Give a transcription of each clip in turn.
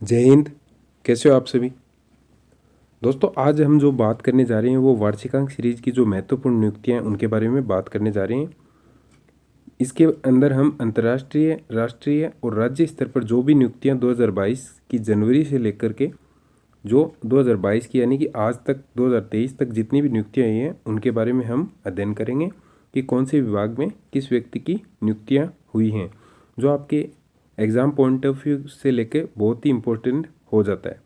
जय हिंद। कैसे हो आप सभी दोस्तों। आज हम जो बात करने जा रहे हैं वो वार्षिकांक सीरीज की जो महत्वपूर्ण नियुक्तियां हैं उनके बारे में बात करने जा रहे हैं। इसके अंदर हम अंतर्राष्ट्रीय, राष्ट्रीय और राज्य स्तर पर जो भी नियुक्तियां 2022 की जनवरी से लेकर के जो 2022 की यानी कि आज तक 2023 तक जितनी भी नियुक्तियां आई हैं उनके बारे में हम अध्ययन करेंगे कि कौन से विभाग में किस व्यक्ति की नियुक्तियां हुई हैं, जो आपके एग्ज़ाम पॉइंट ऑफ व्यू से लेके बहुत ही इम्पोर्टेंट हो जाता है।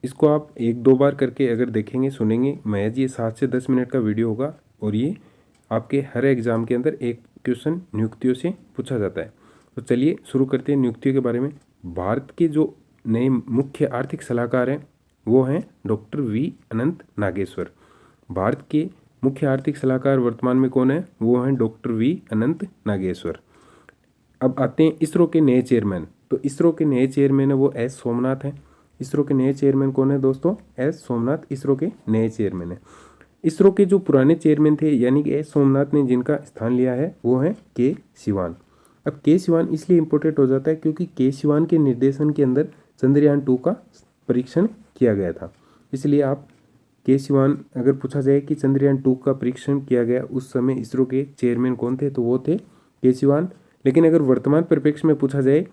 इसको आप एक दो बार करके अगर देखेंगे सुनेंगे, महज ये 7 से 10 मिनट का वीडियो होगा और ये आपके हर एग्ज़ाम के अंदर एक क्वेश्चन नियुक्तियों से पूछा जाता है। तो चलिए शुरू करते हैं नियुक्तियों के बारे में। भारत के जो नए मुख्य आर्थिक सलाहकार हैं वो हैं डॉक्टर वी अनंत नागेश्वर। भारत के मुख्य आर्थिक सलाहकार वर्तमान में कौन है? वो हैं डॉक्टर वी अनंत नागेश्वर। अब आते हैं इसरो के नए चेयरमैन। तो इसरो के नए चेयरमैन है वो एस सोमनाथ हैं। इसरो के नए चेयरमैन कौन है दोस्तों? एस सोमनाथ इसरो के नए चेयरमैन है। इसरो के जो पुराने चेयरमैन थे यानी कि एस सोमनाथ ने जिनका स्थान लिया है वो है के सिवान। अब के सिवान इसलिए इम्पोर्टेंट हो जाता है क्योंकि के सिवान के निर्देशन के अंदर चंद्रयान 2 का परीक्षण किया गया था। इसलिए आप के सिवान अगर पूछा जाए कि चंद्रयान 2 का परीक्षण किया गया उस समय इसरो के चेयरमैन कौन थे, तो वो थे के सिवान। लेकिन अगर वर्तमान परिप्रेक्ष्य में पूछा जाए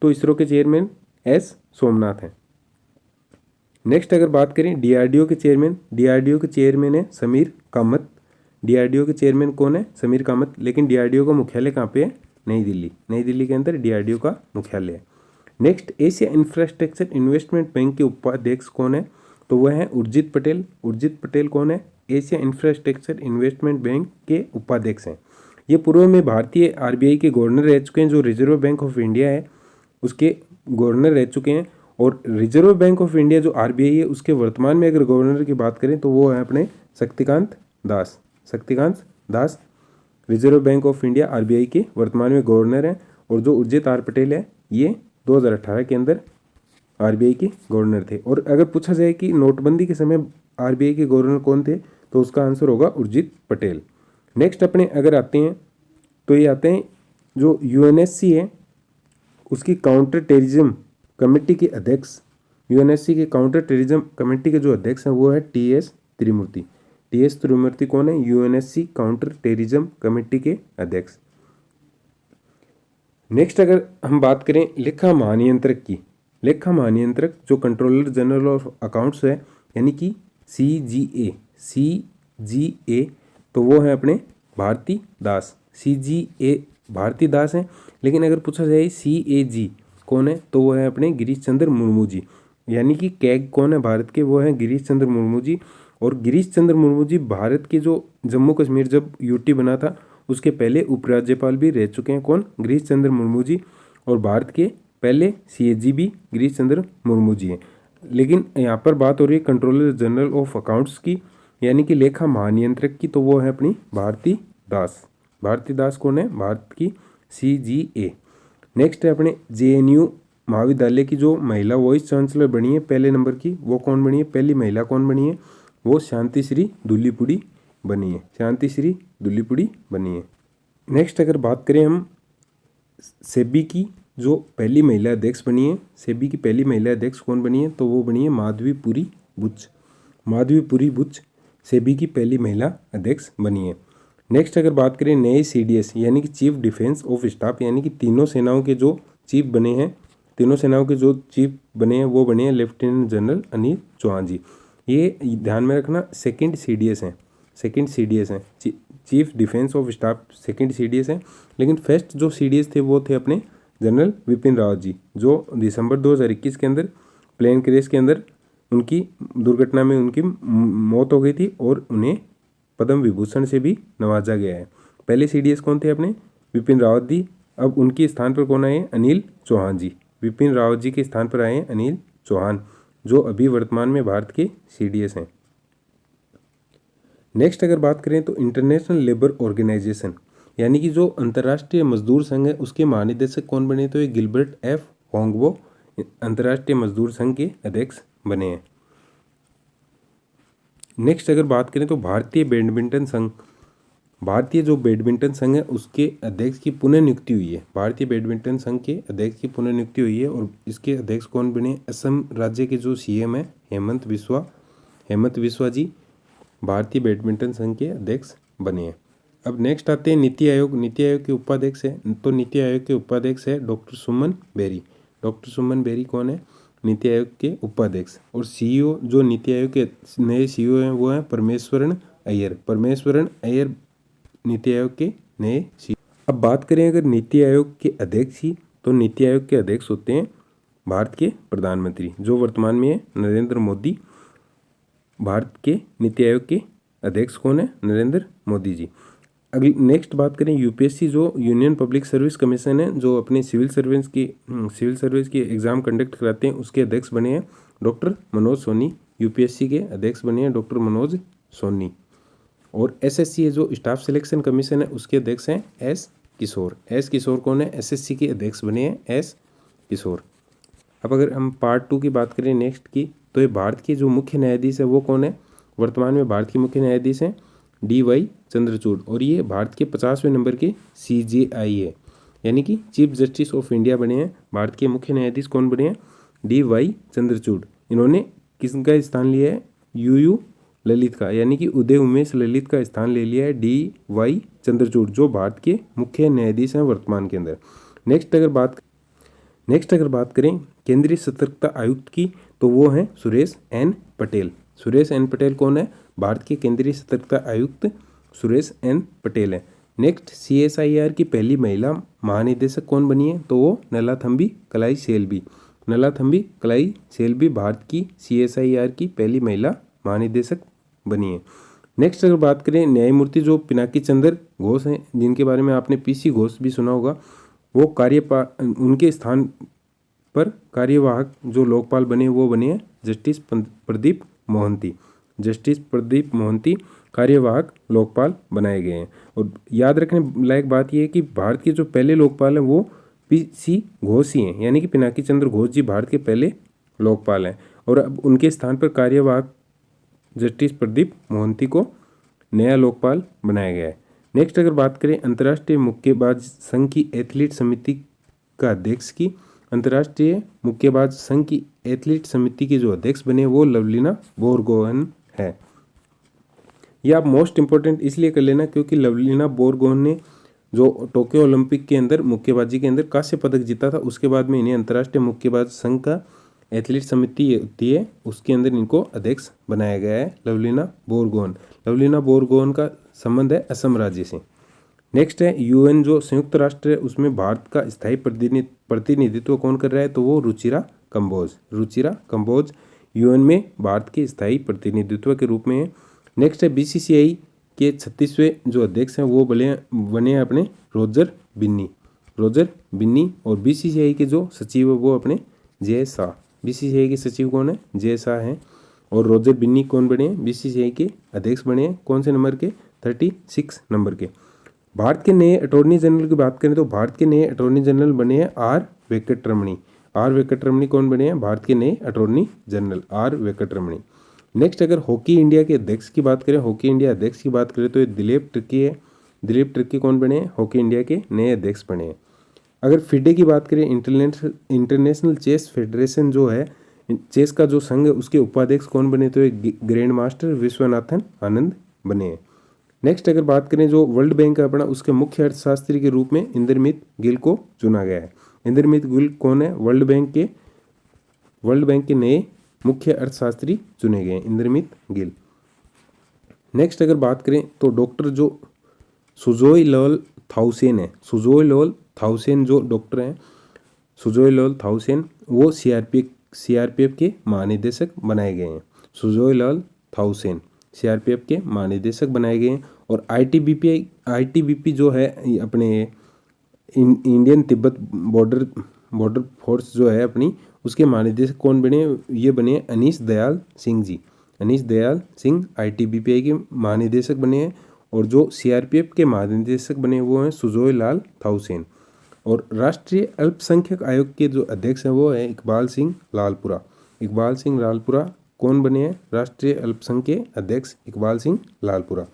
तो इसरो के चेयरमैन एस सोमनाथ हैं। नेक्स्ट अगर बात करें डीआरडीओ के चेयरमैन, डीआरडीओ के चेयरमैन है समीर कामत। डीआरडीओ के चेयरमैन कौन है? समीर कामत। लेकिन डीआरडीओ का मुख्यालय कहाँ पे है? नई दिल्ली। नई दिल्ली के अंदर डीआरडीओ का मुख्यालय है। Next Asia infrastructure investment bank के उपाध्यक्ष कौन है? तो वह है उर्जित पटेल। उर्जित पटेल कौन है? एशिया इंफ्रास्ट्रक्चर इन्वेस्टमेंट बैंक के उपाध्यक्ष हैं। ये पूर्व में भारतीय आरबीआई के गवर्नर रह चुके हैं। जो रिजर्व बैंक ऑफ इंडिया है उसके गवर्नर रह चुके हैं। और रिजर्व बैंक ऑफ इंडिया जो आरबीआई है उसके वर्तमान में अगर गवर्नर की बात करें तो वो है अपने Shaktikanta Das. Shaktikanta Das reserve bank of India RBI के वर्तमान में गवर्नर हैं। और जो उर्जित आर पटेल है ये 2018 के अंदर आरबीआई के गवर्नर थे। और अगर पूछा जाए कि नोटबंदी के समय आरबीआई के गवर्नर कौन थे तो उसका आंसर होगा उर्जित पटेल। नेक्स्ट अपने अगर आते हैं तो ये आते हैं जो यूएनएससी है उसकी काउंटर टेररिज्म कमेटी के अध्यक्ष। यूएनएससी के काउंटर टेररिज्म कमेटी के जो अध्यक्ष हैं वो है टीएस त्रिमूर्ति। टीएस त्रिमूर्ति कौन है? यूएनएससी काउंटर टेररिज्म कमेटी के अध्यक्ष। नेक्स्ट अगर हम बात करें लेखा महानियंत्रक की, लेखा महानियंत्रक जो कंट्रोलर जनरल ऑफ अकाउंट्स है यानी कि सीजीए, सीजीए तो वो है अपने भारती दास। सीजीए भारती दास हैं। लेकिन अगर पूछा जाए सीएजी कौन है तो वो है अपने गिरीश चंद्र मुर्मू जी। यानी कि कैग कौन है भारत के? वो हैं गिरीश चंद्र मुर्मू जी। और गिरीश चंद्र मुर्मू जी भारत के जो जम्मू कश्मीर जब यूटी बना था उसके पहले उपराज्यपाल भी रह चुके हैं। कौन? गिरीश चंद्र मुर्मू जी। और भारत के पहले सीएजी भी गिरीश चंद्र मुर्मू जी हैं। लेकिन यहाँ पर बात हो रही है कंट्रोलर जनरल ऑफ अकाउंट्स की यानी कि लेखा महानियंत्रक की, तो वो है अपनी भारती दास। भारती दास कौन है? भारत की सीजीए। नेक्स्ट है अपने जेएनयू महाविद्यालय की जो महिला वाइस चांसलर बनी है पहले नंबर की, वो कौन बनी है? पहली महिला कौन बनी है? वो शांति श्री दुल्लीपुड़ी बनी है। शांति श्री दुल्लीपुड़ी बनी है। नेक्स्ट अगर बात करें हम सेबी की जो पहली महिला अध्यक्ष बनी है, सेबी की पहली महिला अध्यक्ष कौन बनी है? तो वो बनी है माधवीपुरी बुच। माधवीपुरी बुच सेबी की पहली महिला अध्यक्ष बनी है। नेक्स्ट अगर बात करें नए सीडीएस यानी कि चीफ डिफेंस ऑफ स्टाफ यानी कि तीनों सेनाओं के जो चीफ बने हैं, तीनों सेनाओं के जो चीफ बने हैं वो बने हैं लेफ्टिनेंट जनरल अनिल चौहान जी। ये ध्यान में रखना सेकंड सीडीएस हैं, सेकंड सीडीएस हैं। Chief defence of staff second CDS हैं। लेकिन फर्स्ट जो सीडीएस थे वो थे अपने जनरल विपिन रावत जी, जो दिसंबर 2021 के अंदर प्लेन क्रैश के अंदर उनकी दुर्घटना में उनकी मौत हो गई थी और उन्हें पद्म विभूषण से भी नवाजा गया है। पहले सीडीएस कौन थे? अपने विपिन रावत जी। अब उनके स्थान पर कौन आए? अनिल चौहान जी। विपिन रावत जी के स्थान पर आए हैं अनिल चौहान, जो अभी वर्तमान में भारत के सीडीएस हैं। नेक्स्ट अगर बात करें तो इंटरनेशनल लेबर ऑर्गेनाइजेशन यानी कि जो अंतर्राष्ट्रीय मजदूर संघ है उसके महानिदेशक कौन बने? तो ये गिलबर्ट एफ होंगबो अंतर्राष्ट्रीय मजदूर संघ के अध्यक्ष बने हैं। नेक्स्ट अगर बात करें तो भारतीय बैडमिंटन संघ भारतीय जो बैडमिंटन संघ है उसके अध्यक्ष की पुनः नियुक्ति हुई है। भारतीय बैडमिंटन संघ के अध्यक्ष की पुनः नियुक्ति हुई है और इसके अध्यक्ष कौन बने? असम राज्य के जो सीएम है हेमंत बिस्वा जी भारतीय बैडमिंटन संघ के अध्यक्ष बने हैं। अब नेक्स्ट आते हैं नीति आयोग। नीति आयोग के उपाध्यक्ष है, तो नीति आयोग के उपाध्यक्ष है डॉक्टर सुमन बेरी। डॉक्टर सुमन बेरी कौन है? नीति आयोग के उपाध्यक्ष। और सीईओ जो नीति आयोग के नए सीईओ हैं वो हैं परमेश्वरन अय्यर नीति आयोग के नए सीईओ। अब बात करें अगर नीति आयोग के अध्यक्ष ही, तो नीति आयोग के अध्यक्ष होते हैं भारत के प्रधानमंत्री, जो वर्तमान में है नरेंद्र मोदी। भारत के नीति आयोग के अध्यक्ष कौन है? नरेंद्र मोदी जी। अगली नेक्स्ट बात करें यूपीएससी, जो यूनियन पब्लिक सर्विस कमीशन है, जो अपने सिविल सर्विस की एग्जाम कंडक्ट कराते हैं, उसके अध्यक्ष बने हैं डॉक्टर मनोज सोनी। यूपीएससी के अध्यक्ष बने हैं डॉक्टर मनोज सोनी। और एसएससी है जो स्टाफ सिलेक्शन कमीशन है, उसके अध्यक्ष हैं एस किशोर कौन है? एसएससी के अध्यक्ष बने हैं एस किशोर। अब अगर हम पार्ट 2 की बात करें नेक्स्ट की, तो ये भारत के जो मुख्य न्यायाधीश है वो कौन है? वर्तमान में भारत के मुख्य न्यायाधीश हैं डीवाई चंद्रचूड़, और ये भारत के 50वें नंबर के सीजेआई है, यानी कि चीफ जस्टिस ऑफ इंडिया बने हैं। भारत के मुख्य न्यायाधीश कौन बने हैं? डीवाई चंद्रचूड़। इन्होंने किसका स्थान लिया है? यूयू ललित का, यानी कि उदय उमेश ललित का स्थान ले लिया है डीवाई चंद्रचूड़, जो भारत के मुख्य न्यायाधीश हैं वर्तमान के अंदर। नेक्स्ट अगर बात करें केंद्रीय सतर्कता आयुक्त की, तो वो हैं सुरेश एन पटेल कौन है? भारत के केंद्रीय सतर्कता आयुक्त सुरेश एन पटेल है। नेक्स्ट सीएसआईआर की पहली महिला महानिदेशक कौन बनी है? तो वो नलाथम्बी कलाई सेल्वी भारत की सीएसआईआर की पहली महिला महानिदेशक बनी है। नेक्स्ट अगर बात करें न्यायमूर्ति जो पिनाकी चंद्र घोष हैं, जिनके बारे में आपने पीसी घोष भी सुना होगा, वो उनके स्थान पर कार्यवाहक जो लोकपाल बने वो बने हैं जस्टिस प्रदीप मोहंती कार्यवाहक लोकपाल बनाए गए हैं। और याद रखने लायक बात यह है कि भारत के जो पहले लोकपाल हैं वो पीसी घोष ही हैं, यानी कि पिनाकी चंद्र घोष जी भारत के पहले लोकपाल हैं, और अब उनके स्थान पर कार्यवाहक जस्टिस प्रदीप मोहंती को नया लोकपाल बनाया गया है। नेक्स्ट अगर बात करें अंतर्राष्ट्रीय मुक्केबाज संघ की एथलीट समिति का अध्यक्ष की, अंतर्राष्ट्रीय मुक्केबाज संघ की एथलीट समिति के जो अध्यक्ष बने वो लवलीना बोरगोहन है। ये आप मोस्ट इंपॉर्टेंट इसलिए कर लेना क्योंकि लवलीना बोरगोहन ने जो टोक्यो ओलंपिक के अंदर मुक्केबाजी के अंदर कांस्य पदक जीता था, उसके बाद में इन्हें अंतर्राष्ट्रीय मुक्केबाज संघ का एथलीट समिति होती है उसके अंदर इनको अध्यक्ष बनाया गया है लवलीना बोरगोहन का संबंध है असम राज्य से। नेक्स्ट है यूएन जो संयुक्त राष्ट्र है उसमें भारत का स्थायी प्रतिनिधित्व कौन कर रहा है? तो वो रुचिरा कंबोज यूएन में भारत के स्थायी प्रतिनिधित्व के रूप में है। नेक्स्ट है बीसीसीआई के 36वें जो अध्यक्ष हैं वो बने अपने रोजर बिन्नी, और बीसीसीआई के जो सचिव है वो अपने जय शाह। बीसीसीआई के सचिव कौन है? जय शाह हैं। और रोजर बिन्नी कौन बने हैं? बीसीसीआई के अध्यक्ष बने हैं। कौन से नंबर के? 36 नंबर के। भारत के नए अटॉर्नी जनरल की बात करें तो भारत के नए अटॉर्नी जनरल बने हैं आर वेंकटरमणी कौन बने हैं? भारत के नए attorney general R Venkataramani. Next अगर हॉकी इंडिया के अध्यक्ष की बात करें तो ये दिलीप ट्रिक्की कौन बने हैं? हॉकी इंडिया के नए अध्यक्ष बने हैं। अगर फिडे की बात करें इंटरनेशनल चेस फेडरेशन जो है चेस का जो संघ है उसके उपाध्यक्ष कौन बने? तो ये ग्रैंड मास्टर विश्वनाथन आनंद बने हैं। नेक्स्ट अगर बात करें जो वर्ल्ड बैंक है अपना उसके मुख्य अर्थशास्त्री के रूप में इंद्रमित गिल को चुना गया है। इंद्रमित गिल कौन है? वर्ल्ड बैंक के नए मुख्य अर्थशास्त्री चुने गए हैं इंद्रमित गिल। नेक्स्ट अगर बात करें तो डॉक्टर जो सुजोय लाल थाउसेन जो डॉक्टर हैं सुजोय लाल थाउसेन वो सीआरपीएफ के महानिदेशक बनाए गए हैं। सुजोय लाल थाउसेन सीआरपीएफ के महानिदेशक बनाए गए हैं। और आईटीबीपी जो है अपने इंडियन तिब्बत बॉर्डर फोर्स जो है अपनी उसके महानिदेशक कौन बने? ये बने अनीश दयाल सिंह आईटीबीपी के महानिदेशक बने हैं। और जो सीआरपीएफ के महानिदेशक बने वो हैं सुजोय लाल थाउसेन। और राष्ट्रीय अल्पसंख्यक आयोग के जो अध्यक्ष हैं वो है इकबाल सिंह लालपुरा कौन बने हैं? राष्ट्रीय अल्पसंख्यक अध्यक्ष इकबाल सिंह लालपुरा।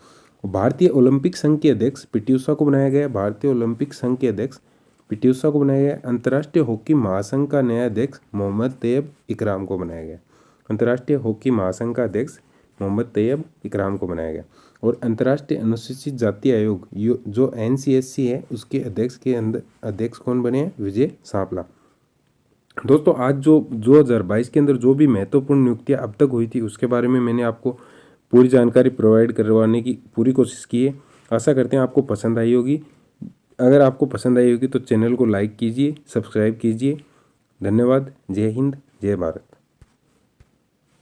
भारतीय ओलंपिक संघ के अध्यक्ष पीटी उषा को बनाया गया। भारतीय ओलंपिक संघ के अध्यक्ष पीटी उषा को बनाया गया। अंतर्राष्ट्रीय हॉकी महासंघ का नया अध्यक्ष मोहम्मद तैयब इकराम को बनाया गया। अंतर्राष्ट्रीय हॉकी महासंघ का अध्यक्ष मोहम्मद तैयब इकराम को बनाया गया। और अंतर्राष्ट्रीय अनुसूचित जाति आयोग जो NCSC है उसके अध्यक्ष कौन बने हैं? विजय सांपला। दोस्तों आज जो 2022 के अंदर जो भी महत्वपूर्ण नियुक्तियां अब तक हुई थी उसके बारे में मैंने आपको पूरी जानकारी प्रोवाइड करवाने की पूरी कोशिश की है। आशा करते हैं आपको पसंद आई होगी। अगर आपको पसंद आई होगी तो चैनल को लाइक कीजिए, सब्सक्राइब कीजिए। धन्यवाद। जय हिंद, जय भारत।